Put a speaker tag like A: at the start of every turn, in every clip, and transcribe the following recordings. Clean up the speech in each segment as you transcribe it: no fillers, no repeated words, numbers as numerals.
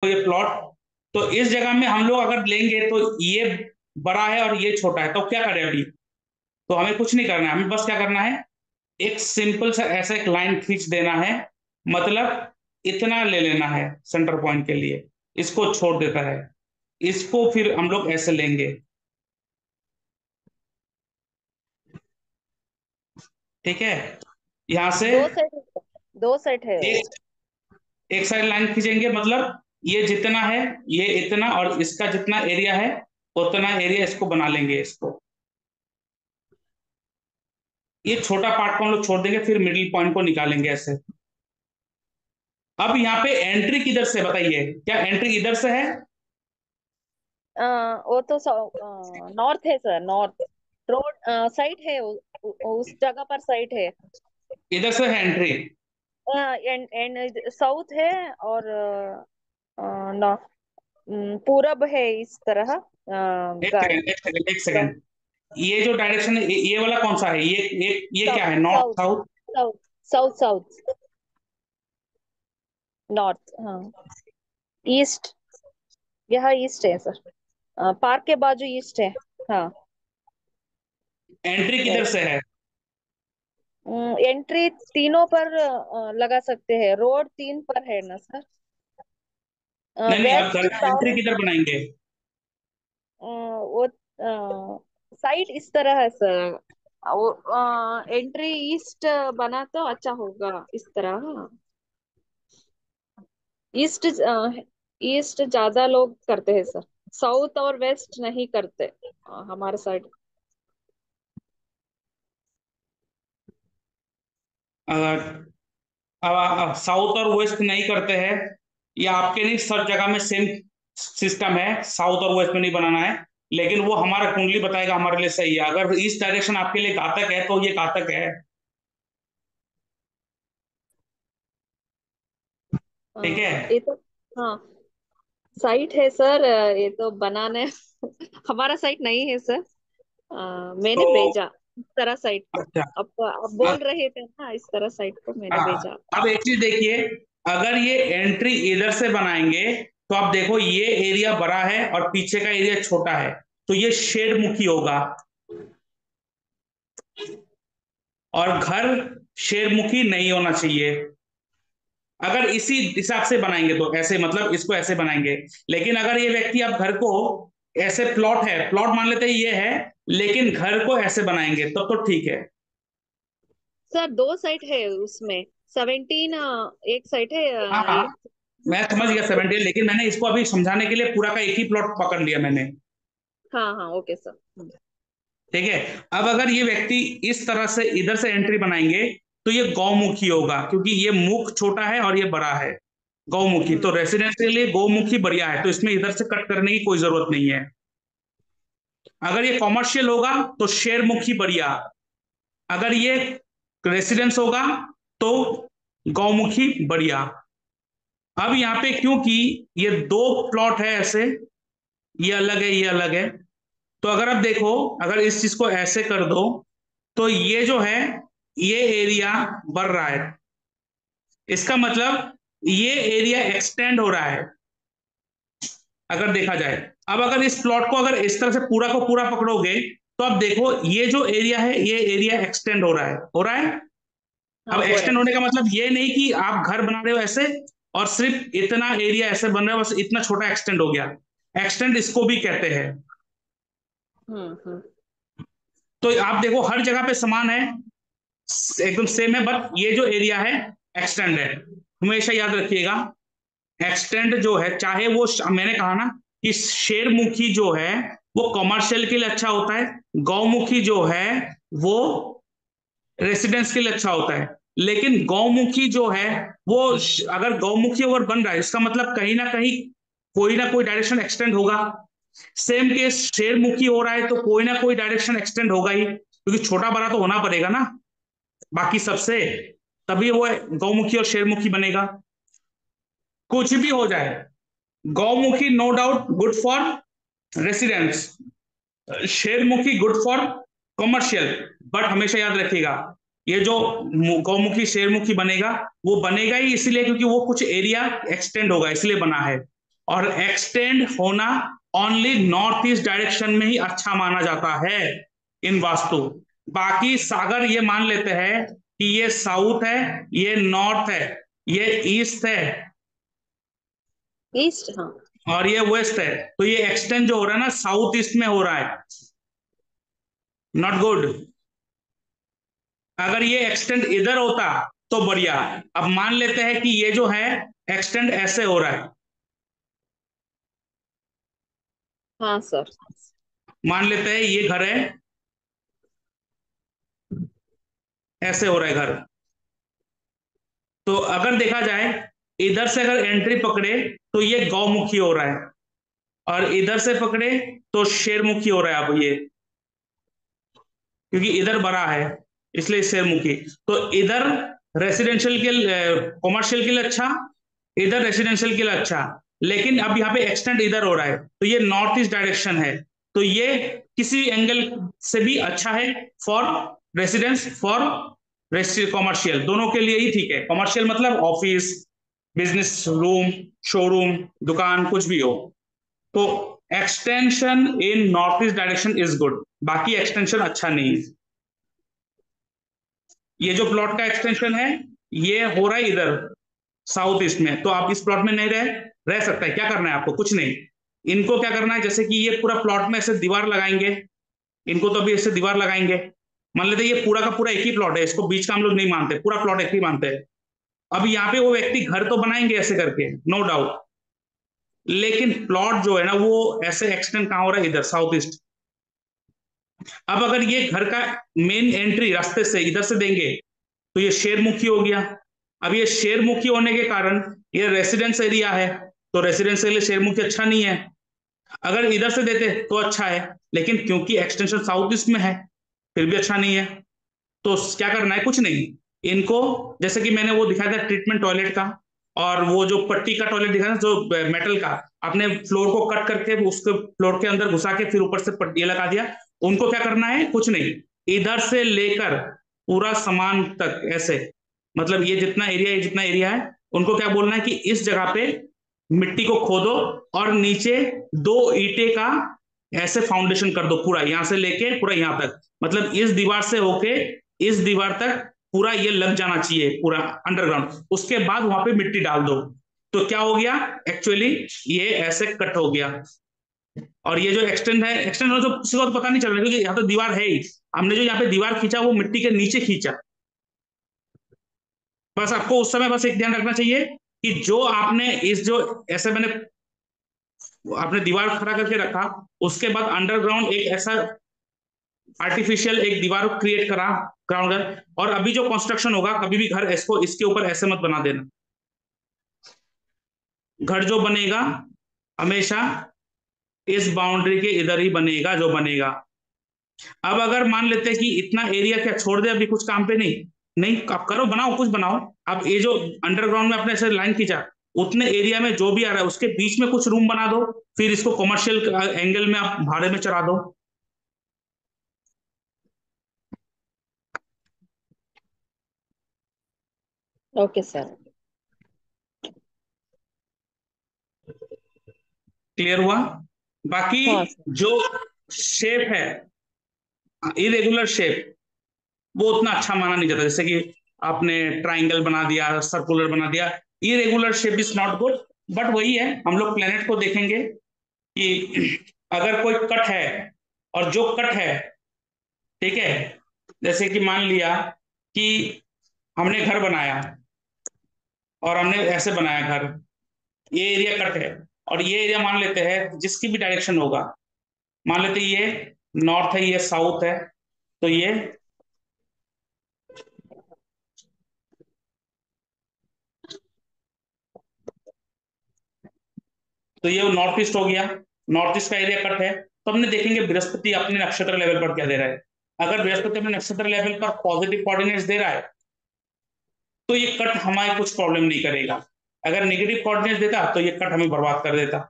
A: ये प्लॉट, तो इस जगह में हम लोग अगर लेंगे तो ये बड़ा है और ये छोटा है, तो क्या करें अभी? तो हमें कुछ नहीं करना है, हमें बस क्या करना है, एक सिंपल सा ऐसा एक लाइन खींच देना है, मतलब इतना ले लेना है सेंटर पॉइंट के लिए, इसको छोड़ देता है, इसको फिर हम लोग ऐसे लेंगे। ठीक है, यहां से
B: दो सेट, दो सेट है वो।
A: एक एक साइड लाइन खींचेंगे, मतलब ये जितना है, ये इतना, और इसका जितना एरिया है उतना एरिया इसको बना लेंगे इसको। ये छोटा पार्ट को हम लोग छोड़ देंगे, फिर मिडिल पॉइंट को निकालेंगे ऐसे। अब यहाँ पे एंट्री किधर से बताइए, क्या एंट्री इधर से है?
B: वो तो नॉर्थ है सर, नॉर्थ रोड साइड है, उस जगह पर साइड है।
A: इधर से है एंट्री?
B: एंड एंड साउथ है, और पूरब है इस तरह
A: एक
B: गार्ड।
A: सेकंड, एक सेकंड, एक सेकंड। ये जो डायरेक्शन है, ये वाला कौन सा है, ये क्या
B: साउथ
A: है, north
B: south
A: south?
B: South south south north, हाँ। ईस्ट, यहाँ ईस्ट है सर, पार्क के बाजू ईस्ट है। हाँ,
A: एंट्री किधर
B: राइट।
A: से है?
B: एंट्री तीनों पर लगा सकते हैं, रोड तीन पर है ना सर।
A: नहीं नहीं, अब
B: वेस्ट,
A: घर का एंट्री
B: साउथ,
A: किधर बनाएंगे?
B: वो साइड इस तरह है सर। वो एंट्री ईस्ट बना तो अच्छा होगा इस तरह। ईस्ट, ईस्ट ज्यादा लोग करते हैं सर, साउथ और वेस्ट नहीं करते हमारे साइड।
A: अगर अब साउथ और वेस्ट नहीं करते हैं, या आपके नहीं, सब जगह में सेम सिस्टम है, साउथ और वेस्ट में नहीं बनाना है, लेकिन वो हमारा कुंडली बताएगा हमारे लिए सही है। अगर इस डायरेक्शन आपके लिए घातक है तो ये घातक है। ठीक है।
B: ये तो, हाँ, साइट है सर, ये तो बनाने हमारा साइट नहीं है सर। मैंने
A: तो
B: भेजा इस तरह साइट को।
A: अच्छा,
B: अब बोल रहे थे ना, इस तरह साइट को मैंने
A: हाँ,
B: भेजा।
A: अब एक चीज देखिए, अगर ये एंट्री इधर से बनाएंगे तो आप देखो ये एरिया बड़ा है और पीछे का एरिया छोटा है, तो ये शेड मुखी होगा, और घर शेरमुखी नहीं होना चाहिए। अगर इसी हिसाब से बनाएंगे तो ऐसे, मतलब इसको ऐसे बनाएंगे, लेकिन अगर ये व्यक्ति, आप घर को ऐसे, प्लॉट है, प्लॉट मान लेते हैं ये है, लेकिन घर को ऐसे बनाएंगे तब तो ठीक है।
B: सर दो साइट है उसमें, 17 एक साइट है,
A: हाँ हाँ,
B: एक।
A: मैं समझ
B: हाँ
A: गया 17, लेकिन मैंने इसको अभी समझाने के लिए पूरा का एक ही प्लॉट पकड़ लिया मैंने।
B: हाँ हाँ, ओके सर।
A: ठीक है। अब अगर ये व्यक्ति इस तरह से इधर से एंट्री बनाएंगे तो ये गौमुखी होगा, क्योंकि ये मुख छोटा है और ये बड़ा है। गौमुखी तो
B: हम्म
A: रेसिडेंस के लिए गौमुखी बढ़िया है, तो इसमें इधर से कट करने की कोई जरूरत नहीं है। अगर ये कॉमर्शियल होगा तो शेरमुखी बढ़िया, अगर ये रेसिडेंस होगा तो गौमुखी बढ़िया। अब यहाँ पे क्योंकि ये दो प्लॉट है ऐसे, ये अलग है ये अलग है, तो अगर आप देखो, अगर इस चीज को ऐसे कर दो तो ये जो है, ये एरिया बढ़ रहा है, इसका मतलब ये एरिया एक्सटेंड हो रहा है अगर देखा जाए। अब अगर इस प्लॉट को अगर इस तरह से पूरा को पूरा पकड़ोगे तो अब देखो ये जो एरिया है, ये एरिया एक्सटेंड हो रहा है, हो रहा है। अब
B: हाँ, हो रहा
A: एक्सटेंड
B: है।
A: होने का मतलब ये नहीं कि आप घर बना रहे हो ऐसे और सिर्फ इतना एरिया ऐसे बन रहा है, बस इतना छोटा एक्सटेंड हो गया। एक्सटेंड इसको भी कहते हैं।
B: हम्म।
A: तो आप देखो हर जगह पे समान है, एकदम सेम है, बट ये जो एरिया है एक्सटेंड है। हमेशा याद रखिएगा, एक्सटेंड जो है, चाहे वो मैंने कहा ना कि शेरमुखी जो है वो कमर्शियल के लिए अच्छा होता है, गौमुखी जो है वो रेसिडेंस के लिए अच्छा होता है। लेकिन गौमुखी जो है वो अगर गौमुखी अगर बन रहा है, इसका मतलब कहीं ना कोई डायरेक्शन एक्सटेंड होगा। सेम केस शेरमुखी हो रहा है तो कोई ना कोई डायरेक्शन एक्सटेंड होगा ही, क्योंकि छोटा बड़ा तो होना पड़ेगा ना बाकी सबसे, तभी वो गौमुखी और शेरमुखी बनेगा। कुछ भी हो जाए, गौमुखी no doubt good for residence, शेरमुखी गुड फॉर कॉमर्शियल। बट हमेशा याद रखिएगा, ये जो गौमुखी शेरमुखी बनेगा, वो बनेगा ही इसीलिए क्योंकि वो कुछ एरिया एक्सटेंड होगा, इसलिए बना है। और एक्सटेंड होना ओनली नॉर्थ ईस्ट डायरेक्शन में ही अच्छा माना जाता है इन वास्तु। बाकी सागर ये मान लेते हैं कि ये साउथ है, ये नॉर्थ है, ये ईस्ट है
B: ईस्ट, हाँ।
A: और ये वेस्ट है, तो ये एक्सटेंड जो हो रहा है ना साउथ ईस्ट में हो रहा है, नॉट गुड। अगर ये एक्सटेंड इधर होता तो बढ़िया। अब मान लेते हैं कि ये जो है एक्सटेंड ऐसे हो रहा है,
B: हाँ सर।
A: मान लेते हैं ये घर है, ऐसे हो रहा है घर। तो अगर देखा जाए इधर से अगर एंट्री पकड़े तो ये गौमुखी हो रहा है, और इधर से पकड़े तो शेरमुखी हो रहा है। अब ये क्योंकि इधर बड़ा है इसलिए शेरमुखी। तो इधर रेसिडेंशियल के कॉमर्शियल के लिए अच्छा, इधर रेसिडेंशियल के लिए अच्छा, लेकिन अब यहाँ पे एक्सटेंड इधर हो रहा है तो ये नॉर्थ ईस्ट डायरेक्शन है, तो ये किसी एंगल से भी अच्छा है फॉर रेसिडेंस, फॉर कॉमर्शियल, दोनों के लिए ही ठीक है। कॉमर्शियल मतलब ऑफिस, बिजनेस रूम, शोरूम, दुकान, कुछ भी हो। तो extension in north east direction is good, बाकी एक्सटेंशन अच्छा नहीं है। ये जो प्लॉट का एक्सटेंशन है ये हो रहा है इधर साउथ ईस्ट में, तो आप इस प्लॉट में नहीं रह सकता है। क्या करना है आपको? कुछ नहीं। इनको क्या करना है, जैसे कि ये पूरा प्लॉट में ऐसे दीवार लगाएंगे, इनको तो अभी ऐसे दीवार लगाएंगे। मान लेते हैं ये पूरा का पूरा एक ही प्लॉट है, इसको बीच का हम लोग नहीं मानते, पूरा प्लॉट एक ही मानते हैं। अब यहाँ पे वो व्यक्ति घर तो बनाएंगे ऐसे करके, नो डाउट, लेकिन प्लॉट जो है ना वो ऐसे एक्सटेंड कहाँ हो रहा है? इधर साउथ ईस्ट। अब अगर ये घर का मेन एंट्री रास्ते से इधर से देंगे तो ये शेरमुखी हो गया। अब ये शेरमुखी होने के कारण ये रेसिडेंस एरिया है, तो रेसिडेंस एरिया शेरमुखी अच्छा नहीं है। अगर इधर से देते तो अच्छा है, लेकिन क्योंकि एक्सटेंशन साउथ ईस्ट में है फिर भी अच्छा नहीं है। तो क्या करना है? कुछ नहीं। इनको जैसे कि मैंने वो दिखाया था ट्रीटमेंट टॉयलेट का, और वो जो पट्टी का टॉयलेट दिखाया था जो मेटल का, आपने फ्लोर को कट करके उसके फ्लोर के अंदर घुसा के फिर ऊपर से ये लगा दिया। उनको क्या करना है? कुछ नहीं, इधर से लेकर पूरा सामान तक ऐसे, मतलब ये जितना एरिया है, जितना एरिया है, उनको क्या बोलना है कि इस जगह पे मिट्टी को खोदो और नीचे दो ईंटे का ऐसे फाउंडेशन कर दो, पूरा यहां से लेके पूरा यहां तक, मतलब इस दीवार से होके इस दीवार तक पूरा ये लग जाना चाहिए पूरा अंडरग्राउंड। उसके बाद वहां पे मिट्टी डाल दो। तो क्या हो गया? एक्चुअली ये ऐसे कट हो गया, और ये जो एक्सटेंड है, एक्सटेंड हो तो किसी को तो पता नहीं चल रहा, क्योंकि यहाँ तो दीवार है ही। हमने जो यहाँ पे दीवार खींचा वो मिट्टी के नीचे खींचा। बस आपको उस समय बस एक ध्यान रखना चाहिए कि जो आपने इस जो ऐसे मैंने आपने दीवार खड़ा करके रखा, उसके बाद अंडरग्राउंड एक ऐसा आर्टिफिशियल एक दीवार क्रिएट करा ग्राउंड। और अभी जो कंस्ट्रक्शन होगा कभी भी घर इसको इसके ऊपर ऐसे मत बना देना। घर जो बनेगा हमेशा इस बाउंड्री के इधर ही बनेगा जो बनेगा। अब अगर मान लेते हैं कि इतना एरिया क्या छोड़ दे, अभी कुछ काम पे नहीं, नहीं आप करो, बनाओ, कुछ बनाओ। अब ये जो अंडरग्राउंड में अपने ऐसे लाइन खींचा, उतने एरिया में जो भी आ रहा है उसके बीच में कुछ रूम बना दो, फिर इसको कॉमर्शियल एंगल में आप भाड़े में चढ़ा दो।
B: Okay sir.
A: क्लियर हुआ? बाकी
B: हाँ सर।
A: जो शेप है, इरेगुलर शेप, वो उतना अच्छा माना नहीं जाता। जैसे कि आपने ट्राइंगल बना दिया, सर्कुलर बना दिया, irregular shape is not good. But वही है, हम लोग प्लेनेट को देखेंगे कि अगर कोई कट है, और जो कट है, ठीक है, जैसे कि मान लिया कि हमने घर बनाया और हमने ऐसे बनाया घर, ये एरिया कट है, और ये एरिया मान लेते हैं जिसकी भी डायरेक्शन होगा, मान लेते हैं ये नॉर्थ है, ये साउथ है, तो ये नॉर्थ ईस्ट हो गया। नॉर्थ ईस्ट का एरिया कट है, तो हमने देखेंगे बृहस्पति अपने नक्षत्र लेवल पर क्या दे रहा है। अगर बृहस्पति अपने नक्षत्र लेवल पर पॉजिटिव कोऑर्डिनेट्स दे रहा है तो ये कट हमारे कुछ प्रॉब्लम नहीं करेगा। अगर नेगेटिव कोऑर्डिनेट्स देता तो ये कट हमें बर्बाद कर देता।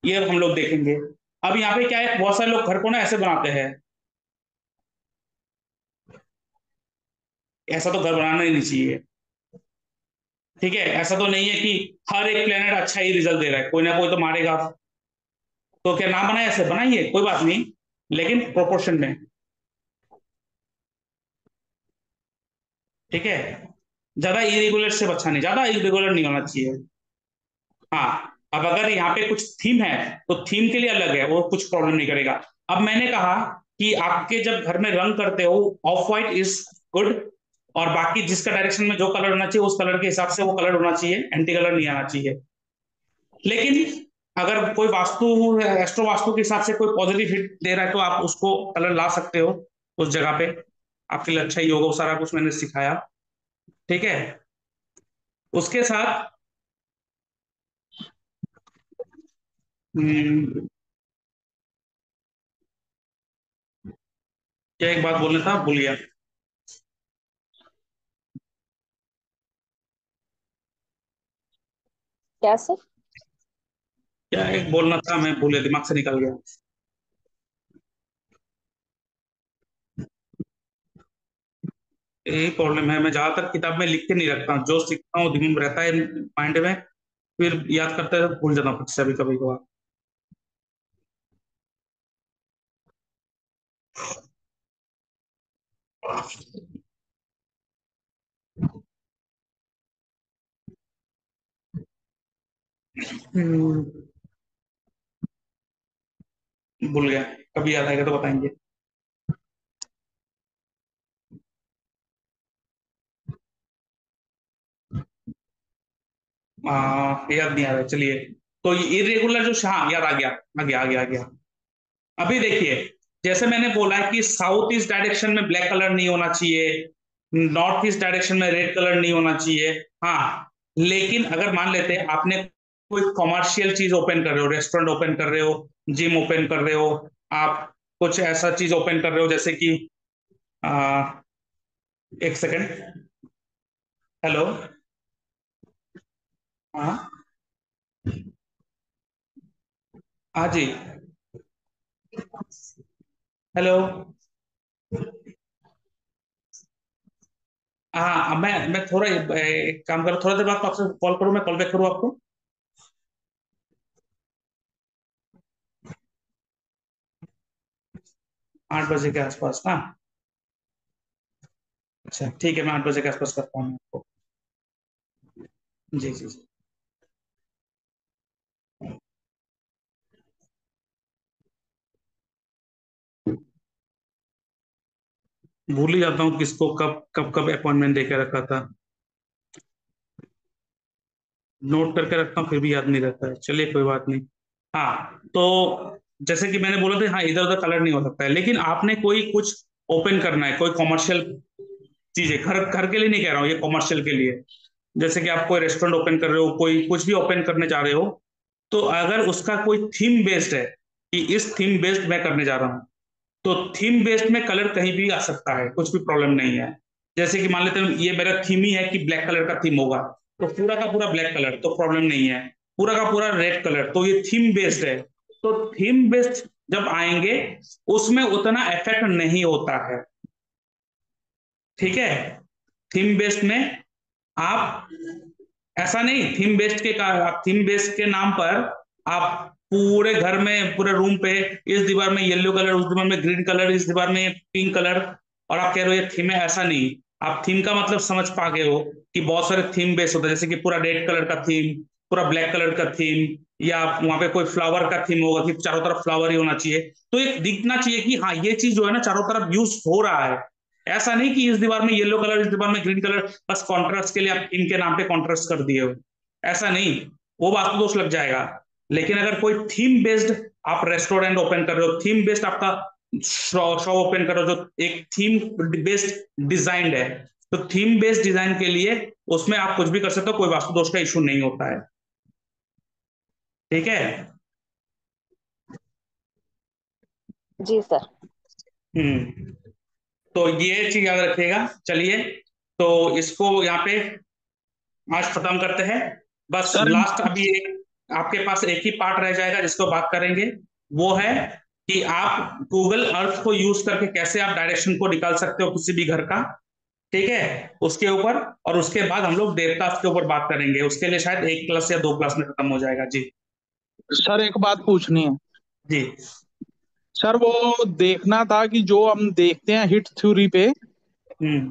A: ये हम लोग देखेंगे। अब यहाँ पे क्या है, बहुत सारे लोग घर को ना ऐसे बनाते हैं, ऐसा तो घर बनाना ही नहीं चाहिए। ठीक है, ऐसा तो नहीं है कि हर एक प्लेनेट अच्छा ही रिजल्ट दे रहा है, कोई ना कोई तो मारेगा। तो क्या ना बनाए, ऐसे बनाइए, कोई बात नहीं, लेकिन प्रोपोर्शन में। ठीक है, ज्यादा इरेगुलर से बच्चा नहीं, ज्यादा इरेगुलर नहीं होना चाहिए। हाँ, अब अगर यहाँ पे कुछ थीम है तो थीम के लिए अलग है, वो कुछ प्रॉब्लम नहीं करेगा। अब मैंने कहा कि आपके जब घर में रंग करते हो, ऑफ वाइट इज गुड, और बाकी जिसका डायरेक्शन में जो कलर होना चाहिए उस कलर के हिसाब से वो कलर होना चाहिए, एंटी कलर नहीं आना चाहिए। लेकिन अगर कोई वास्तु, एस्ट्रो वास्तु के हिसाब से कोई पॉजिटिव हिट दे रहा है तो आप उसको कलर ला सकते हो उस जगह पे, आपके लिए अच्छा ही होगा, वो सारा कुछ मैंने सिखाया। ठीक है, उसके साथ हम्म, क्या एक बात बोलना था, भूल गया।
B: क्या सर?
A: क्या एक बोलना था, मैं भूले, दिमाग से निकल गया। यही प्रॉब्लम है, मैं ज्यादातर किताब में लिख के नहीं रखता हूँ, जो सीखता हूँ दिमाग में रहता है, माइंड में, फिर याद करते हैं भूल जाता हूँ कभी कभी को। हम्म, भूल गया, कभी याद आएगा तो बताएंगे। याद नहीं आ रहा, चलिए। तो ये इरेगुलर जो, हाँ याद आ गया, आ गया आ गया आ गया। अभी देखिए, जैसे मैंने बोला है कि साउथ ईस्ट डायरेक्शन में ब्लैक कलर नहीं होना चाहिए, नॉर्थ ईस्ट डायरेक्शन में रेड कलर नहीं होना चाहिए। हाँ, लेकिन अगर मान लेते हैं आपने कोई कॉमर्शियल चीज ओपन कर रहे हो, रेस्टोरेंट ओपन कर रहे हो, जिम ओपन कर रहे हो, आप कुछ ऐसा चीज ओपन कर रहे हो जैसे कि आ, एक सेकंड, हेलो, हाँ, हाँ जी, हेलो, हाँ, मैं थोड़ा एक काम करूँ, थोड़ा देर बाद आपसे कॉल करूँ, मैं कॉल बैक करूँ आपको। 8 बजे के आसपास ना? अच्छा ठीक है, मैं 8 बजे के आसपास करता हूँ आपको। जी जी जी। भूल ही जाता हूँ किसको कब कब कब अपॉइंटमेंट दे के रखा था, नोट करके रखता हूँ फिर भी याद नहीं रहता है, चलिए कोई बात नहीं। हाँ, तो जैसे कि मैंने बोला था, हाँ इधर उधर कलर नहीं हो सकता है, लेकिन आपने कोई कुछ ओपन करना है, कोई कॉमर्शियल चीजें, घर घर के लिए नहीं कह रहा हूँ, ये कॉमर्शियल के लिए। जैसे कि आप कोई रेस्टोरेंट ओपन कर रहे हो, कोई कुछ भी ओपन करने जा रहे हो, तो अगर उसका कोई थीम बेस्ड है कि इस थीम बेस्ड मैं करने जा रहा हूँ, तो थीम बेस्ड में कलर कहीं भी आ सकता है, कुछ भी प्रॉब्लम नहीं है। जैसे कि मान लेते हैं ये मेरा थीम ही है कि ब्लैक कलर का थीम होगा, तो पूरा का पूरा ब्लैक कलर तो प्रॉब्लम नहीं है, पूरा का पूरा रेड कलर, तो ये थीम बेस्ड है। तो थीम बेस्ड जब आएंगे उसमें उतना इफेक्ट नहीं होता है। ठीक है, थीम बेस्ड में आप, ऐसा नहीं, थीम बेस्ड के आप थीम बेस्ड के नाम पर आप पूरे घर में, पूरे रूम पे, इस दीवार में येलो कलर, उस दीवार में ग्रीन कलर, इस दीवार में पिंक कलर, और आप कह रहे हो ये थीम है, ऐसा नहीं। आप थीम का मतलब समझ पा गए हो कि बहुत सारे थीम बेस्ड होते हैं, जैसे कि पूरा रेड कलर का थीम, पूरा ब्लैक कलर का थीम, या वहां पे कोई फ्लावर का थीम होगा कि चारों तरफ फ्लावर ही होना चाहिए। तो एक दिखना चाहिए कि हाँ ये चीज जो है ना चारों तरफ यूज हो रहा है। ऐसा नहीं कि इस दीवार में येलो कलर, इस दीवार में ग्रीन कलर, बस कॉन्ट्रास्ट के लिए आप इनके नाम पे कॉन्ट्रास्ट कर दिए हो, ऐसा नहीं, वो वास्तु दोष लग जाएगा। लेकिन अगर कोई थीम बेस्ड आप रेस्टोरेंट ओपन कर रहे हो, थीम बेस्ड आपका शॉप ओपन कर रहे हो, जो एक थीम बेस्ड डिजाइंड है, तो थीम बेस्ड डिजाइन के लिए उसमें आप कुछ भी कर सकते हो, कोई वास्तु दोष का इशू नहीं होता है। ठीक है।
B: जी सर।
A: हम्म, तो ये चीज याद रखिएगा, चलिए। तो इसको यहाँ पे आज खत्म करते हैं, बस
C: सर
A: लास्ट अभी एक आपके पास एक ही पार्ट रह जाएगा जिसको बात करेंगे, वो है कि आप गूगल अर्थ को यूज करके कैसे आप डायरेक्शन को निकाल सकते हो किसी भी घर का। ठीक है, उसके ऊपर। और उसके बाद हम लोग डेल्टास के ऊपर बात करेंगे, उसके लिए शायद 1 क्लास या 2 क्लास में खत्म हो जाएगा जी।
C: सर एक बात पूछनी है।
A: जी।
C: सर वो देखना था कि जो हम देखते हैं हिट थ्योरी पे,
A: हम्म।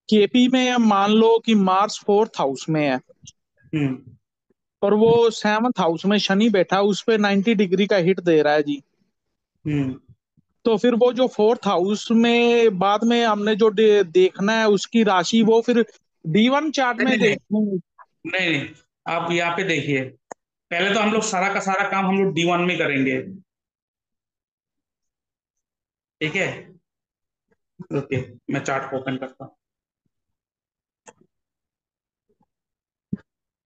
C: केपी में मान लो कि मार्स 4th हाउस में है,
A: हम्म।
C: और वो 7th हाउस में शनि बैठा, उस पे 90 डिग्री का हिट दे रहा है जी।
A: हम्म।
C: तो फिर वो जो 4th हाउस में बाद में हमने जो देखना है उसकी राशि, वो फिर D1 चार्ट
A: नहीं
C: में
A: नहीं
C: देखनी।
A: नहीं नहीं, आप यहाँ पे देखिए, पहले तो हम लोग सारा का सारा काम हम लोग D1 में करेंगे। ठीक है, ओके, मैं चार्ट को ओपन करता हूँ।